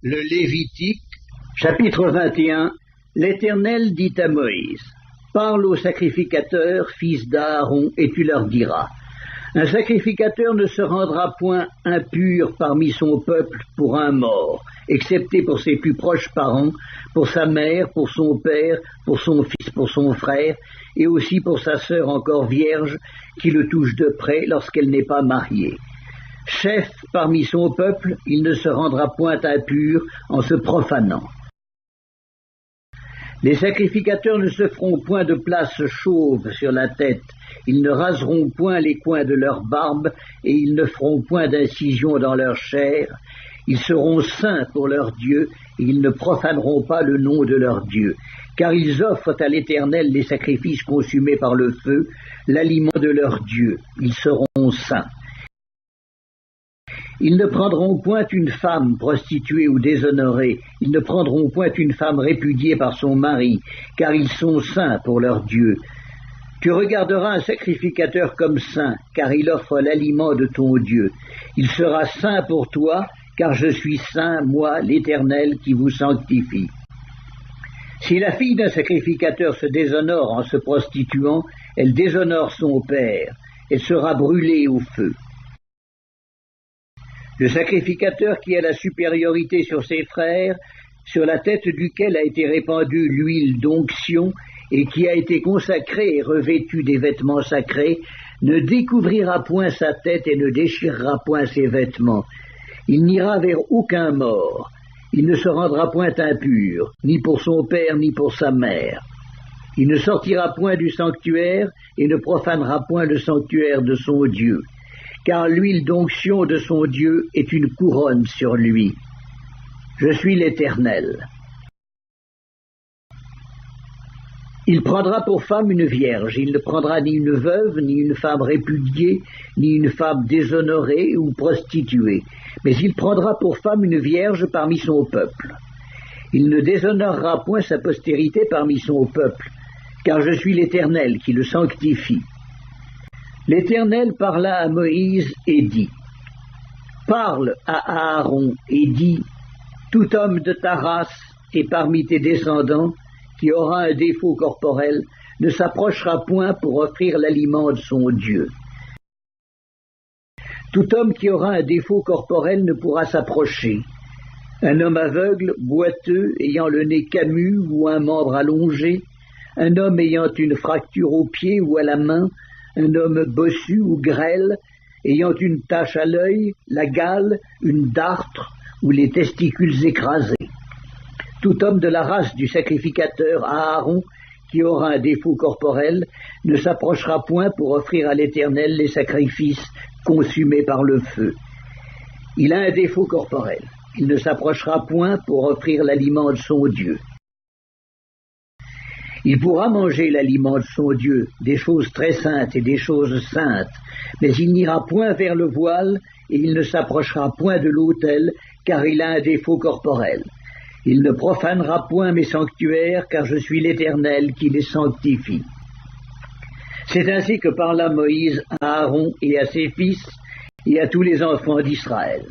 Le Lévitique, chapitre 21. L'Éternel dit à Moïse: Parle aux sacrificateurs, fils d'Aaron, et tu leur diras: Un sacrificateur ne se rendra point impur parmi son peuple pour un mort, excepté pour ses plus proches parents, pour sa mère, pour son père, pour son fils, pour son frère, et aussi pour sa sœur encore vierge, qui le touche de près lorsqu'elle n'est pas mariée. Chef parmi son peuple, il ne se rendra point impur en se profanant. Les sacrificateurs ne se feront point de place chauve sur la tête, ils ne raseront point les coins de leur barbe, et ils ne feront point d'incision dans leur chair. Ils seront saints pour leur Dieu, et ils ne profaneront pas le nom de leur Dieu, car ils offrent à l'Éternel les sacrifices consumés par le feu, l'aliment de leur Dieu. Ils seront saints. Ils ne prendront point une femme prostituée ou déshonorée, ils ne prendront point une femme répudiée par son mari, car ils sont saints pour leur Dieu. Tu regarderas un sacrificateur comme saint, car il offre l'aliment de ton Dieu. Il sera saint pour toi, car je suis saint, moi, l'Éternel, qui vous sanctifie. Si la fille d'un sacrificateur se déshonore en se prostituant, elle déshonore son père, elle sera brûlée au feu. Le sacrificateur qui a la supériorité sur ses frères, sur la tête duquel a été répandue l'huile d'onction, et qui a été consacré et revêtu des vêtements sacrés, ne découvrira point sa tête et ne déchirera point ses vêtements. Il n'ira vers aucun mort. Il ne se rendra point impur, ni pour son père, ni pour sa mère. Il ne sortira point du sanctuaire et ne profanera point le sanctuaire de son Dieu, car l'huile d'onction de son Dieu est une couronne sur lui. Je suis l'Éternel. Il prendra pour femme une vierge, il ne prendra ni une veuve, ni une femme répudiée, ni une femme déshonorée ou prostituée, mais il prendra pour femme une vierge parmi son peuple. Il ne déshonorera point sa postérité parmi son peuple, car je suis l'Éternel qui le sanctifie. L'Éternel parla à Moïse et dit: Parle à Aaron et dis: Tout homme de ta race et parmi tes descendants qui aura un défaut corporel ne s'approchera point pour offrir l'aliment de son Dieu. Tout homme qui aura un défaut corporel ne pourra s'approcher. Un homme aveugle, boiteux, ayant le nez camus ou un membre allongé, un homme ayant une fracture au pied ou à la main, un homme bossu ou grêle, ayant une tache à l'œil, la gale, une dartre ou les testicules écrasés. Tout homme de la race du sacrificateur Aaron, qui aura un défaut corporel, ne s'approchera point pour offrir à l'Éternel les sacrifices consumés par le feu. Il a un défaut corporel. Il ne s'approchera point pour offrir l'aliment de son Dieu. Il pourra manger l'aliment de son Dieu, des choses très saintes et des choses saintes, mais il n'ira point vers le voile et il ne s'approchera point de l'autel, car il a un défaut corporel. Il ne profanera point mes sanctuaires, car je suis l'Éternel qui les sanctifie. C'est ainsi que parla Moïse à Aaron et à ses fils et à tous les enfants d'Israël.